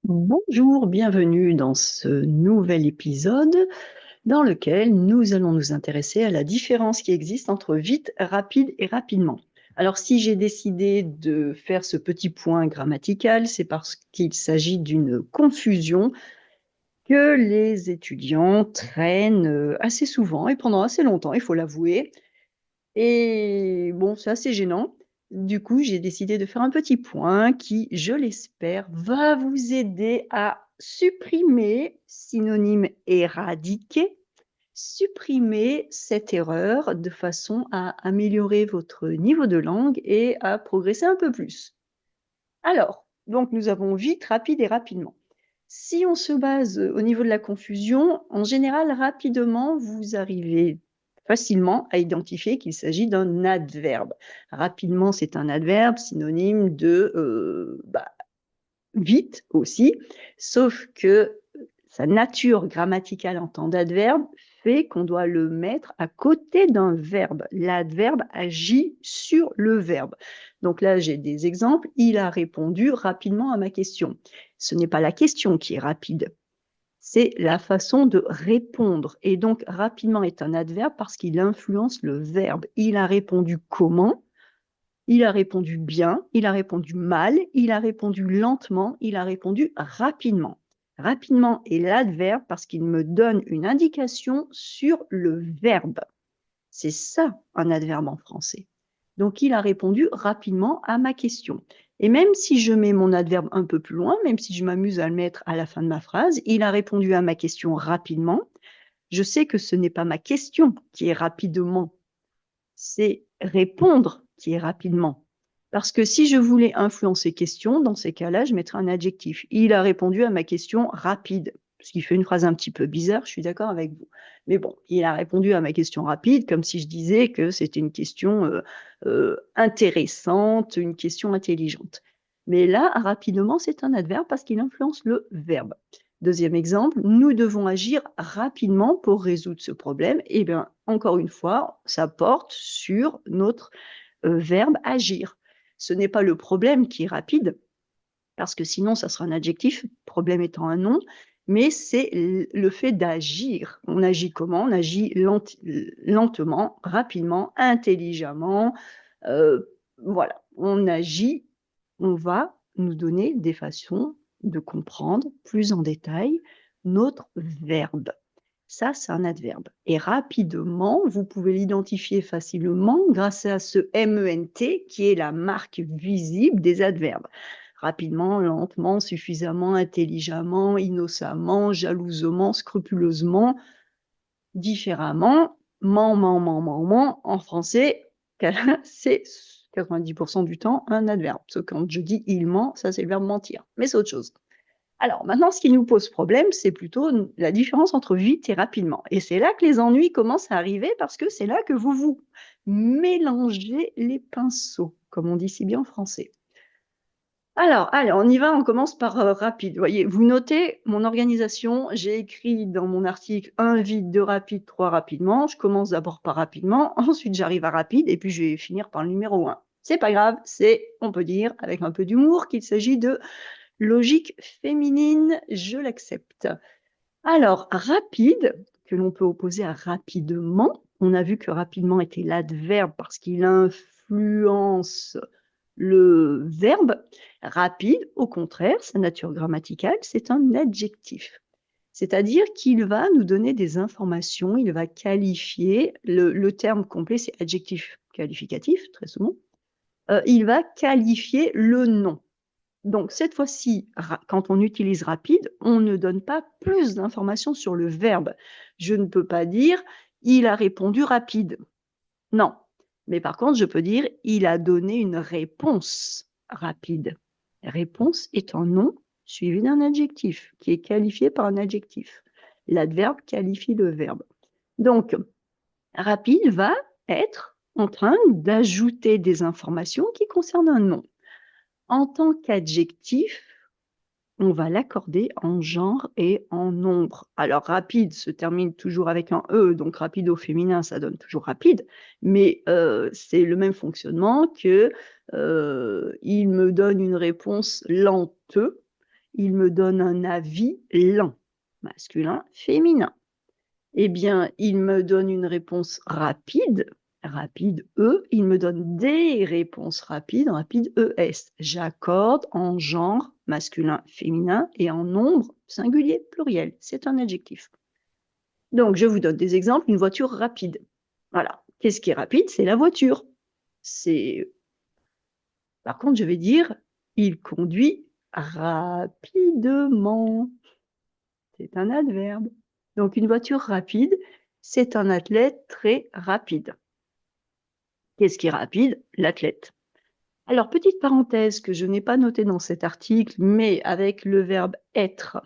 Bonjour, bienvenue dans ce nouvel épisode dans lequel nous allons nous intéresser à la différence qui existe entre vite, rapide et rapidement. Alors si j'ai décidé de faire ce petit point grammatical, c'est parce qu'il s'agit d'une confusion que les étudiants traînent assez souvent et pendant assez longtemps, il faut l'avouer. Et bon, c'est assez gênant. Du coup, j'ai décidé de faire un petit point qui, je l'espère, va vous aider à supprimer, synonyme éradiquer, supprimer cette erreur de façon à améliorer votre niveau de langue et à progresser un peu plus. Alors, donc nous avons vite, rapide et rapidement. Si on se base au niveau de la confusion, en général, rapidement, vous arrivez facilement à identifier qu'il s'agit d'un adverbe. Rapidement, c'est un adverbe synonyme de vite aussi, sauf que sa nature grammaticale en tant d'adverbe fait qu'on doit le mettre à côté d'un verbe. L'adverbe agit sur le verbe. Donc là, j'ai des exemples. Il a répondu rapidement à ma question. Ce n'est pas la question qui est rapide, c'est la façon de répondre. Et donc, rapidement est un adverbe parce qu'il influence le verbe. Il a répondu comment? Il a répondu bien, il a répondu mal, il a répondu lentement, il a répondu rapidement. Rapidement est l'adverbe parce qu'il me donne une indication sur le verbe. C'est ça un adverbe en français. Donc il a répondu rapidement à ma question. Et même si je mets mon adverbe un peu plus loin, même si je m'amuse à le mettre à la fin de ma phrase, il a répondu à ma question rapidement. Je sais que ce n'est pas ma question qui est rapidement, c'est répondre qui est rapidement. Parce que si je voulais influencer question, dans ces cas-là, je mettrais un adjectif. Il a répondu à ma question rapide, ce qui fait une phrase un petit peu bizarre, je suis d'accord avec vous. Mais bon, il a répondu à ma question rapide, comme si je disais que c'était une question intéressante, une question intelligente. Mais là, rapidement, c'est un adverbe parce qu'il influence le verbe. Deuxième exemple, nous devons agir rapidement pour résoudre ce problème. Eh bien, encore une fois, ça porte sur notre verbe agir. Ce n'est pas le problème qui est rapide, parce que sinon, ça sera un adjectif, problème étant un nom, mais c'est le fait d'agir. On agit comment? On agit lentement, rapidement, intelligemment. Euh, voilà, on agit, on va nous donner des façons de comprendre plus en détail notre verbe. Ça, c'est un adverbe. Et rapidement, vous pouvez l'identifier facilement grâce à ce MENT qui est la marque visible des adverbes. Rapidement, lentement, suffisamment, intelligemment, innocemment, jalousement, scrupuleusement, différemment, en français, c'est 90% du temps un adverbe. Sauf quand je dis il ment, ça c'est le verbe mentir. Mais c'est autre chose. Alors maintenant, ce qui nous pose problème, c'est plutôt la différence entre vite et rapidement. Et c'est là que les ennuis commencent à arriver parce que c'est là que vous vous mélangez les pinceaux, comme on dit si bien en français. Alors, allez, on y va, on commence par rapide. Voyez, vous notez mon organisation. J'ai écrit dans mon article 1 vite, 2 rapide, 3 rapidement. Je commence d'abord par rapidement, ensuite j'arrive à rapide, et puis je vais finir par le numéro 1. C'est pas grave, on peut dire, avec un peu d'humour, qu'il s'agit de logique féminine, je l'accepte. Alors, rapide, que l'on peut opposer à rapidement, on a vu que rapidement était l'adverbe parce qu'il influence le verbe. Rapide, au contraire, sa nature grammaticale, c'est un adjectif. C'est-à-dire qu'il va nous donner des informations, il va qualifier, le terme complet, c'est adjectif qualificatif, très souvent, il va qualifier le nom. Donc, cette fois-ci, quand on utilise rapide, on ne donne pas plus d'informations sur le verbe. Je ne peux pas dire il a répondu rapide. Non. Mais par contre, je peux dire il a donné une réponse rapide. Réponse est un nom suivi d'un adjectif qui est qualifié par un adjectif. L'adverbe qualifie le verbe. Donc, rapide va être en train d'ajouter des informations qui concernent un nom. En tant qu'adjectif, on va l'accorder en genre et en nombre. Alors, rapide se termine toujours avec un E, donc rapide au féminin, ça donne toujours rapide, mais c'est le même fonctionnement que il me donne une réponse lente. il me donne un avis lent, masculin, féminin. Eh bien, il me donne une réponse rapide, rapide E, il me donne des réponses rapides, rapide ES. J'accorde en genre masculin, féminin et en nombre singulier, pluriel. C'est un adjectif. Donc, je vous donne des exemples. Une voiture rapide. Voilà. Qu'est-ce qui est rapide? C'est la voiture. Par contre, je vais dire, il conduit rapidement. C'est un adverbe. Donc, une voiture rapide, c'est un athlète très rapide. Qu'est-ce qui est rapide? L'athlète. Alors, petite parenthèse que je n'ai pas notée dans cet article, mais avec le verbe être,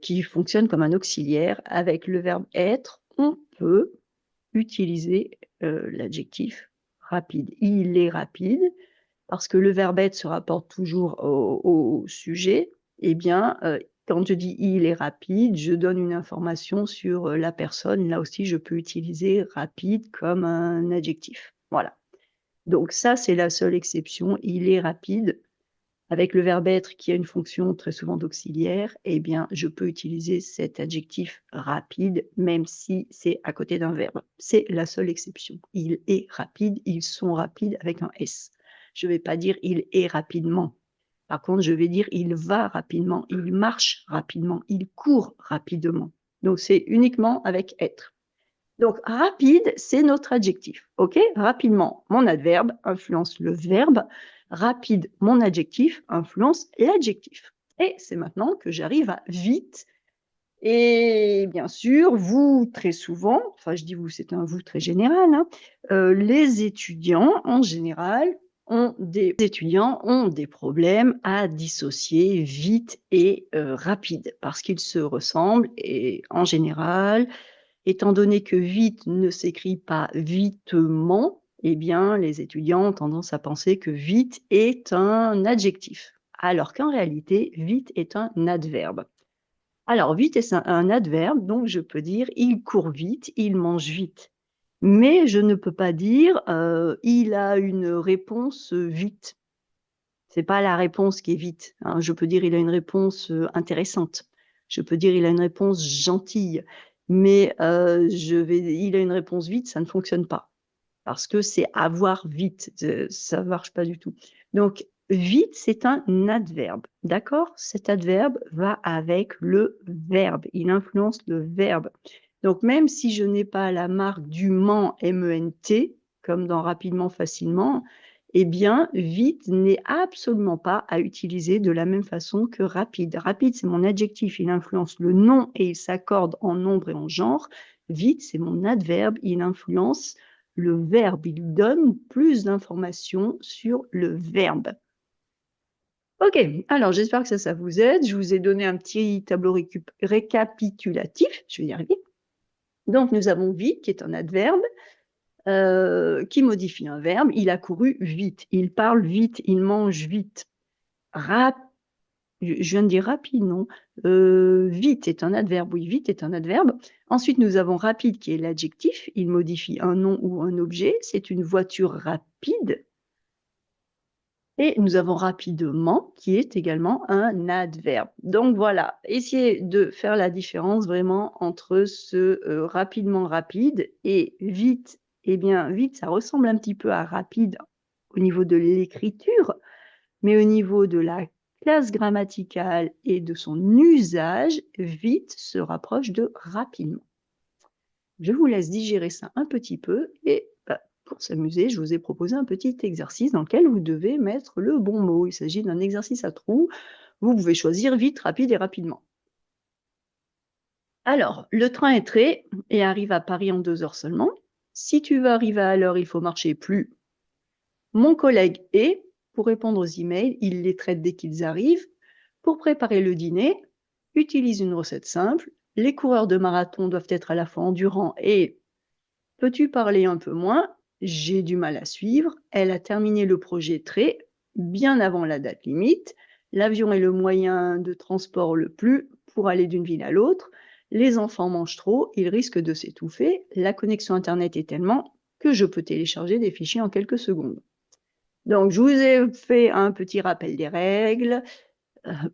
qui fonctionne comme un auxiliaire, avec le verbe être, on peut utiliser l'adjectif rapide. Il est rapide, parce que le verbe être se rapporte toujours au sujet. Eh bien, quand je dis il est rapide, je donne une information sur la personne. Là aussi, je peux utiliser rapide comme un adjectif. Voilà. Donc ça, c'est la seule exception. Il est rapide. Avec le verbe être qui a une fonction très souvent d'auxiliaire, eh bien, je peux utiliser cet adjectif rapide, même si c'est à côté d'un verbe. C'est la seule exception. Il est rapide, ils sont rapides avec un S. Je ne vais pas dire il est rapidement. Par contre, je vais dire il va rapidement, il marche rapidement, il court rapidement. Donc, c'est uniquement avec être. Donc, rapide, c'est notre adjectif. OK? Rapidement, mon adverbe influence le verbe. Rapide, mon adjectif influence l'adjectif. Et c'est maintenant que j'arrive à vite. Et bien sûr, vous, très souvent, enfin je dis vous, c'est un vous très général, hein, les étudiants en général ont des problèmes à dissocier vite et rapide parce qu'ils se ressemblent et en général, étant donné que vite ne s'écrit pas vitement, eh bien, les étudiants ont tendance à penser que vite est un adjectif, alors qu'en réalité, vite est un adverbe. Alors, vite est un adverbe, donc je peux dire il court vite, il mange vite. Mais je ne peux pas dire il a une réponse vite. C'est pas la réponse qui est vite, hein. Je peux dire il a une réponse intéressante. Je peux dire il a une réponse gentille. Mais il a une réponse vite, ça ne fonctionne pas. Parce que c'est avoir vite, ça ne marche pas du tout. Donc, vite, c'est un adverbe, d'accord? Cet adverbe va avec le verbe, il influence le verbe. Donc, même si je n'ai pas la marque du ment, M-E-N-T, comme dans rapidement, facilement, eh bien, vite n'est absolument pas à utiliser de la même façon que rapide. Rapide, c'est mon adjectif, il influence le nom et il s'accorde en nombre et en genre. Vite, c'est mon adverbe, il influence le verbe, il donne plus d'informations sur le verbe. Ok, alors j'espère que ça vous aide. Je vous ai donné un petit tableau récapitulatif, je vais y arriver. Donc nous avons vite, qui est un adverbe, qui modifie un verbe. Il a couru vite, il parle vite, il mange vite. Je viens de dire rapide, non? Vite est un adverbe, oui, vite est un adverbe. Ensuite, nous avons rapide qui est l'adjectif. Il modifie un nom ou un objet. C'est une voiture rapide. Et nous avons rapidement qui est également un adverbe. Donc voilà, essayez de faire la différence vraiment entre ce rapidement rapide et vite. Eh bien, vite, ça ressemble un petit peu à rapide au niveau de l'écriture, mais au niveau de la classe grammaticale et de son usage, vite se rapproche de rapidement. Je vous laisse digérer ça un petit peu et pour s'amuser, je vous ai proposé un petit exercice dans lequel vous devez mettre le bon mot. Il s'agit d'un exercice à trous. Vous pouvez choisir vite, rapide et rapidement. Alors, le train est trait et arrive à Paris en 2 heures seulement. Si tu veux arriver à l'heure, il faut marcher plus. Mon collègue est, pour répondre aux emails, il les traite dès qu'ils arrivent. Pour préparer le dîner, utilise une recette simple. Les coureurs de marathon doivent être à la fois endurants et peux-tu parler un peu moins? J'ai du mal à suivre. Elle a terminé le projet très bien avant la date limite. L'avion est le moyen de transport le plus pour aller d'une ville à l'autre. Les enfants mangent trop, ils risquent de s'étouffer. La connexion Internet est tellement que je peux télécharger des fichiers en quelques secondes. Donc, je vous ai fait un petit rappel des règles,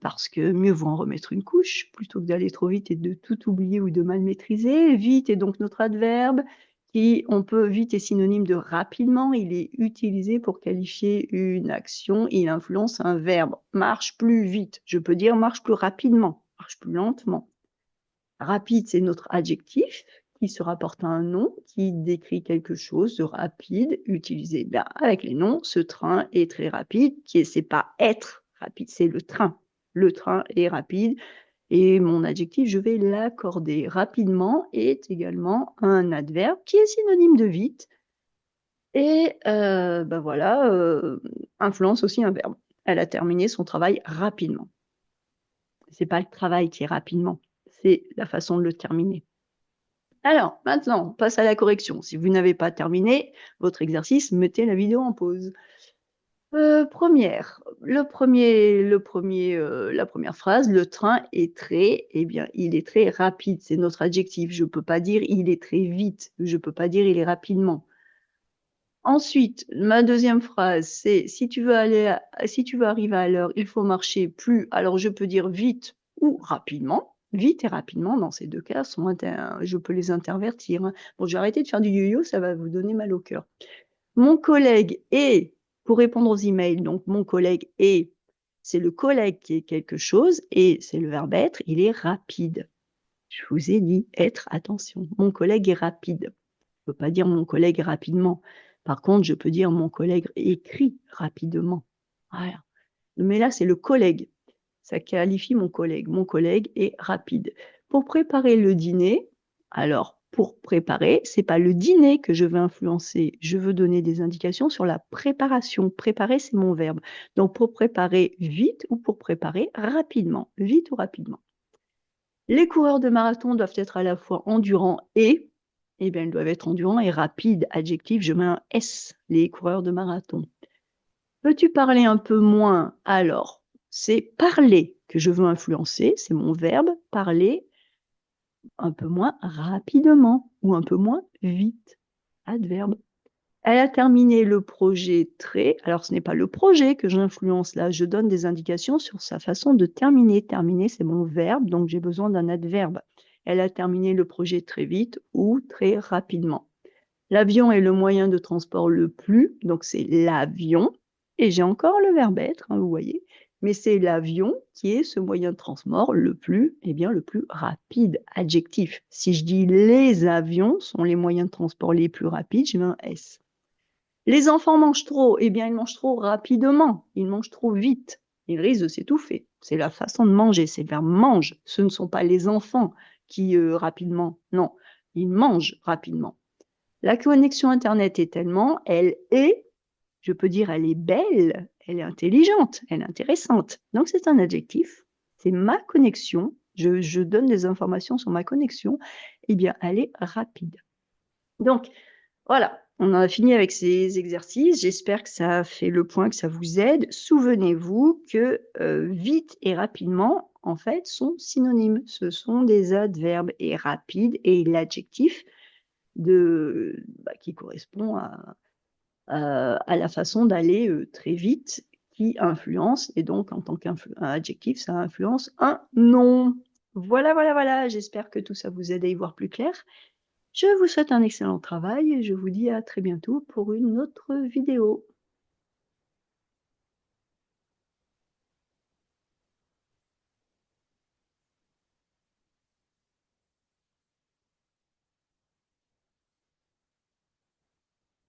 parce que mieux vaut en remettre une couche plutôt que d'aller trop vite et de tout oublier ou de mal maîtriser. Vite est donc notre adverbe qui, on peut, vite est synonyme de rapidement. Il est utilisé pour qualifier une action. Il influence un verbe. Marche plus vite. Je peux dire marche plus rapidement, marche plus lentement. Rapide, c'est notre adjectif qui se rapporte à un nom qui décrit quelque chose de rapide, utilisé bien avec les noms. Ce train est très rapide, c'est pas être rapide, c'est le train. Le train est rapide et mon adjectif, je vais l'accorder. Rapidement est également un adverbe qui est synonyme de vite et ben voilà, influence aussi un verbe. Elle a terminé son travail rapidement. C'est pas le travail qui est rapidement, c'est la façon de le terminer. Alors, maintenant, on passe à la correction. Si vous n'avez pas terminé votre exercice, mettez la vidéo en pause. Première, la première phrase, le train est très, eh bien, il est très rapide, c'est notre adjectif. Je ne peux pas dire il est très vite, je ne peux pas dire il est rapidement. Ensuite, ma deuxième phrase, c'est si tu veux arriver à l'heure, il faut marcher plus. Alors, je peux dire vite ou rapidement. Vite et rapidement, dans ces deux cas, je peux les intervertir, hein. Bon, je vais arrêter de faire du yo-yo, ça va vous donner mal au cœur. Mon collègue est, pour répondre aux emails, donc mon collègue est, c'est le collègue qui est quelque chose et c'est le verbe être, il est rapide. Je vous ai dit être, attention. Mon collègue est rapide. Je ne peux pas dire mon collègue rapidement. Par contre, je peux dire mon collègue écrit rapidement. Voilà. Mais là, c'est le collègue. Ça qualifie mon collègue. Mon collègue est rapide. Pour préparer le dîner, alors pour préparer, c'est pas le dîner que je veux influencer. Je veux donner des indications sur la préparation. Préparer, c'est mon verbe. Donc pour préparer vite ou pour préparer rapidement. Vite ou rapidement. Les coureurs de marathon doivent être à la fois endurants et, eh bien, ils doivent être endurants et rapides. Adjectif, je mets un S, les coureurs de marathon. Peux-tu parler un peu moins? Alors, c'est parler que je veux influencer, c'est mon verbe, parler un peu moins rapidement ou un peu moins vite. Adverbe. Elle a terminé le projet très. Alors, ce n'est pas le projet que j'influence là, je donne des indications sur sa façon de terminer. Terminer, c'est mon verbe, donc j'ai besoin d'un adverbe. Elle a terminé le projet très vite ou très rapidement. L'avion est le moyen de transport le plus, donc c'est l'avion. Et j'ai encore le verbe être, hein, vous voyez. Mais c'est l'avion qui est ce moyen de transport le plus, eh bien, le plus rapide. Adjectif. Si je dis les avions sont les moyens de transport les plus rapides, je mets un S. Les enfants mangent trop, eh bien, ils mangent trop rapidement, ils mangent trop vite, ils risquent de s'étouffer. C'est la façon de manger, c'est le verbe mange. Ce ne sont pas les enfants qui, rapidement, non, ils mangent rapidement. La connexion Internet est tellement, elle est, je peux dire, elle est belle, elle est intelligente, elle est intéressante. Donc, c'est un adjectif, c'est ma connexion, je donne des informations sur ma connexion, eh bien, elle est rapide. Donc, voilà, on a fini avec ces exercices. J'espère que ça a fait le point, que ça vous aide. Souvenez-vous que vite et rapidement, en fait, sont synonymes. Ce sont des adverbes et rapide et l'adjectif qui correspond à la façon d'aller très vite qui influence. Et donc, en tant qu'adjectif, ça influence un nom. Voilà, voilà, voilà. J'espère que tout ça vous aide à y voir plus clair. Je vous souhaite un excellent travail et je vous dis à très bientôt pour une autre vidéo.